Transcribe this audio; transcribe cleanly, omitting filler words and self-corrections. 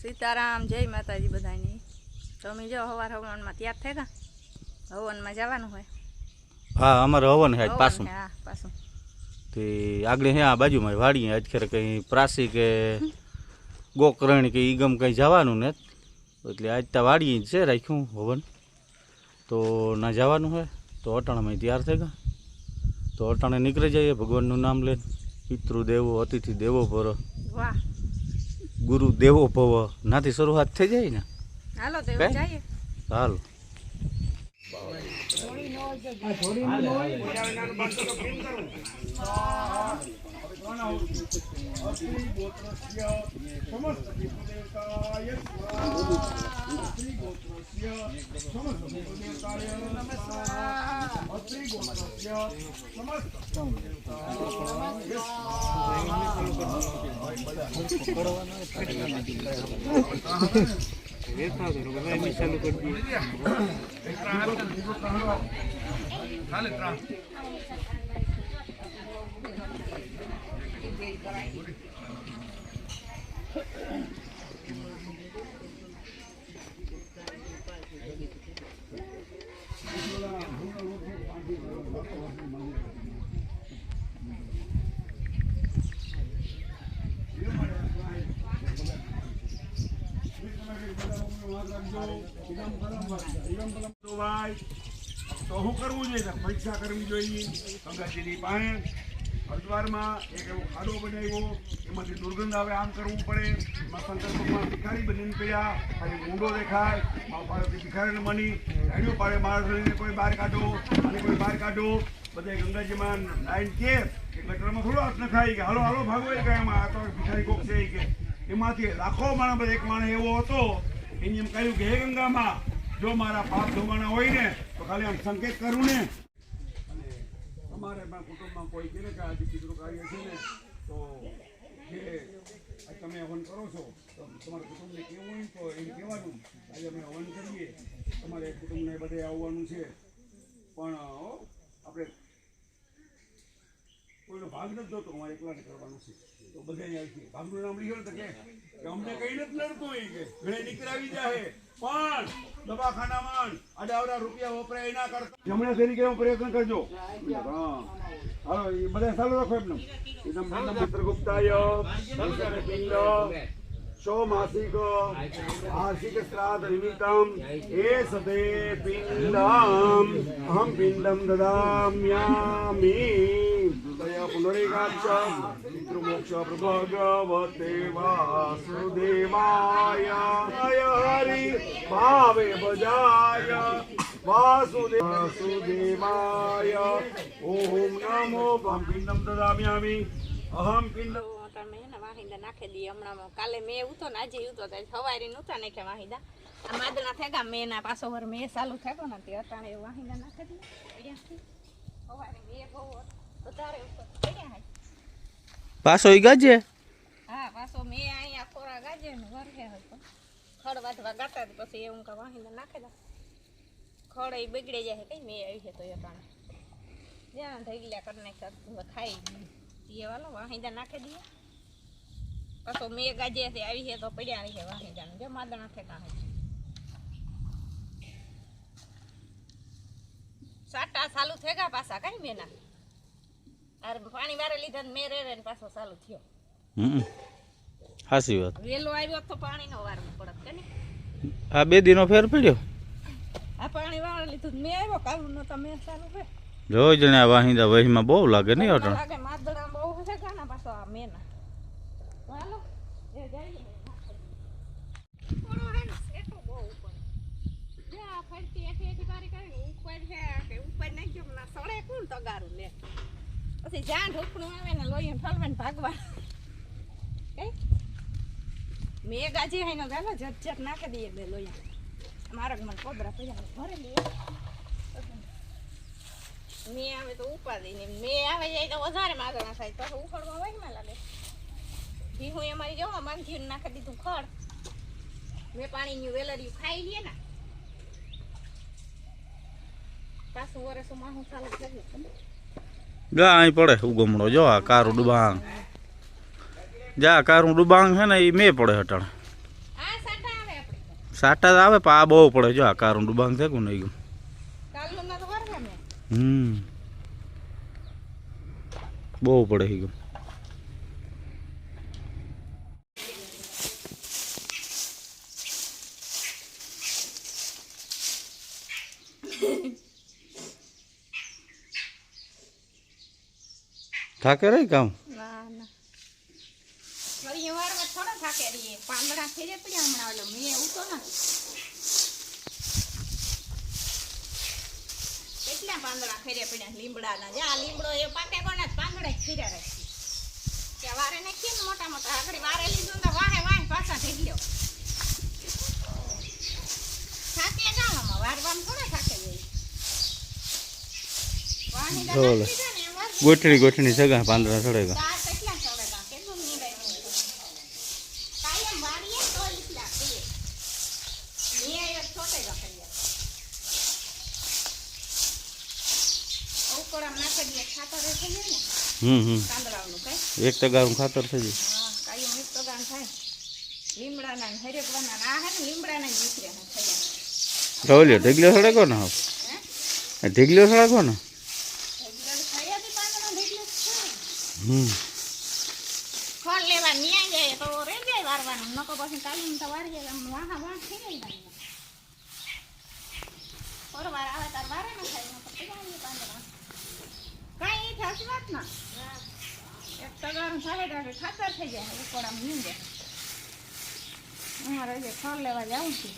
સીતારામ જય માતાજી બધાની. તો અમે જો હવાર હવનમાં તૈયાર થઈ ગયા. હવનમાં જવાનું હોય. હા અમારે હવન હે પાછું. હા પાછું. તે આગળ હે આ બાજુમાં વાડીએ આજ ખેર કંઈ પ્રાસી કે ગોકરણ કે ઈગમ કંઈ જવાનું ને એટલે આજ ત્યાં વાડીએ જ છે રાખ્યું હવન. તો ના જવાનું હોય તો અટાણામાં તૈયાર થઈ ગયા. તો અટાણે નીકળી જઈએ ભગવાનનું નામ લઈને. પિતૃ દેવો અતિથિ દેવો ભવ. વાહ. ગુરુ દેવો ભવ નાથી શરૂઆત થઈ જાય ને. હાલો તો એવું જઈએ. હાલો. તો શું કરવું જોઈએ? પરીક્ષા કરવી જોઈએ. ગંગાજીની પાસે હરિદ્વારમાં એક એવો ખાડો બનાવ્યો, એમાંથી દુર્ગંધ આવે, આમ કરવું પડે. એમાં શંકર ભગવાન ભિખારી બનીને પડ્યા, ખાલી ઊંડો દેખાય. પાડોથી ભિખારીને મની ગાડીઓ પાડે, માણસોને કોઈ બહાર કાઢો અને કોઈ બહાર કાઢો. બધા ગંગાજીમાં લાઈન કે ગટરમાં થોડો હાથ નખાય કે હાલો હાલો ભાગો એ કાંઈ એમાં આ તો ભિખારી કોક છે કે એમાંથી લાખો માણસ એક માણસ એવો હતો એને એમ કહ્યું કે હે ગંગામાં, જો મારા પાપ ધોવાના હોય ને તો ખાલી આમ સંકેત કરું ને. અને તમારે કુટુંબમાં કોઈ કે કે આજે પિતૃ કાર્ય છે ને તો જે તમે હવન કરો છો તો તમારા કુટુંબને કેવું હોય તો એમ કહેવાનું આજે અમે હવન કરીએ, તમારે કુટુંબને બધે આવવાનું છે, પણ આપણે કોઈનો ભાગ નથી જોતો, અમારે એકલાને કરવાનું છે. તો બધાને આવી ભાગનું નામ લીધું તો કે અમને કઈ નથી લડતું હોય કે ઘણે નીકળાવી જાય, પણ દવાખાનામાં આડાવડા રૂપિયા વપરાય ના કરતા જમણે તરીકે પ્રયત્ન કરજો. હા હાલો એ બધા ચાલુ રાખો એમને. ચિત્રગુપ્તાય પિંડ માસિક વાર્ષિક શ્રાદ્ધ નિમિત્તમ એ સદે પિંડમ અહમ પિંડમ દદામ્યામિ દયા પુનરેકાચ્ચ પિતૃમોક્ષ પ્રભગવતે વાસુદેવાય હરિ ભાવે બજાય વાસુદેવાય ઓમ નમો પિંડમ દદામ્યામિ અહમ પિંડ નાખી દઈએ હમણાં. કાલે મેં ઉતો ને આજે ઉતો સવારે નહોતા નાખ્યા વાહિંદા. આ માદણા થઈ ગયા મેં ના પાછો વર મેં ચાલુ થયો ને તે અટાણે વાહિંદા નાખી દઈએ અહીંયાથી. સવારે મેં બહુ વધારે પડ્યા પાછો ઈ ગાજે. હા પાછો મેં અહીંયા ખોરા ગાજે ને વરસે હતો ખડ વાધવા ગાતા પછી એવું કે વાહિંદા નાખી દા ખડ એ બગડે જાય કઈ મેં આવી છે તો અટાણે જ્યાં થઈ ગયા કરી નાખ્યા ખાઈ એ વાલો વાહિંદા નાખી દઈએ. પાછો મેં ગાજે આવી છે તો પડ્યા રહી છે વાહિંદાને જો માદણા ઠેકાણે સાટા ચાલુ થઈ ગયા પાછા કઈ મેના અરે પાણી વારે લીધા મેં રે ને પાછો ચાલુ થયો. સાચી વાત. વેલો આવ્યો તો પાણી નો વાર પડત કે આ 2 દિનો ફેર પડ્યો. આ પાણી વારે લીધું મેં આવ્યો કાલું નો તો મેં ચાલુ છે જોઈ જણે આ વાહિંદા વહીમાં બહુ લાગે નહીં અટણ લાગે માદણા બહુ છે ગાના પાછો આ મેના હાલો એ જાય ઓરો હે ને એટો બહુ ઉપર જા ફરતી એથી બારી કરી ઉપર છે કે ઉપર નાખ્યો ના સળે કોણ તગારું લે પછી જાન ઢોકણું આવે ને લોહીને ઠલવાને ભાગવા કઈ મેં ગાજી હે ને ગાલો જટ નાખી દઈએ બે લોહીયા મારગ મને કોબરા પૈયા ભરે લે મેં આવે તો ઉપાડી ને મેં આવે જાય તો વધારે માગણા થાય તો ઉખડવા વાગમાં લાગે. હું અમારી જવા માંગી નાખી દીધું ખડ મેં પાણીની વેલરિયું ખાઈ લઈએ ને પાછું વરસમાં હું ચાલુ કર્યું જા અહીં પડે ઉગમણો જો આ કારું ડુબાંગ જા કારું ડુબાંગ છે ને એ મેં પડે હટાણ. આ સાટા જ આવે પણ આ બહુ પડે જો આ કારું ડુબાંગ છે નહીં ગયું કાલનું ના તો વરસે મેં બહુ પડે ગયું થાકે રહી કામ ના ના વળી વારમાં થોડા થાકે રહીએ પાંદડા ફેરે પડ્યા હમણાં ઓલો મેં ઉતો ને કેટલા પાંદડા ફેરે પડ્યા લીમડાના જે આ લીમડો એ પાકે કોને પાંદડા જ ફેર્યા રાખી કે વારે નાખીએ ને મોટા મોટા આગળ વારે લીધું તો વાહે વાહે પાછા થઈ ગયો થાકે જાવામાં વારવામાં થોડા થાકે જાય વાહી બોલો. નાખી ને એમ વાર ગોઠણી ગોઠણી સગા પાંદડા ચડેગા તાર કેટલા ચડેગા કેટલું નીંદાય કાયમ વાડીએ તો એટલા કરીએ નિયાય છોટેગા કરીએ ઉકળામ નાખી દઈએ ખાતર થઈ જાય ને કાંદડાનું કઈ એક ટકાનું ખાતર છે જી હા કાયમ એક પ્રગાન થાય લીમડાના ને હરેકવાના આ હે ને લીમડાના જ નીકળે ને થયા રવલ્યો ઢગલ્યો સડેગો ને હાવ હે ઢગલ્યો સડેગો ને રેગ્યુલર થયા થી પાંદડા નીકળે છે ખોળ લેવા ન્યાય જાય તો રહી જાય વારવાનું નકો પછી કાયમ તો વારી જાય આમ વાહા વાહ થઈ જાય વાર આવે તાર વારે ન થાય નકો પીવાની પાંદડા કાઈ થાસી વાત ના એક તગારું થાય તો ખાતર થઈ જાય ઉકોડામાં નીંદે અમારે જે ખોળ લેવા જાઉં છું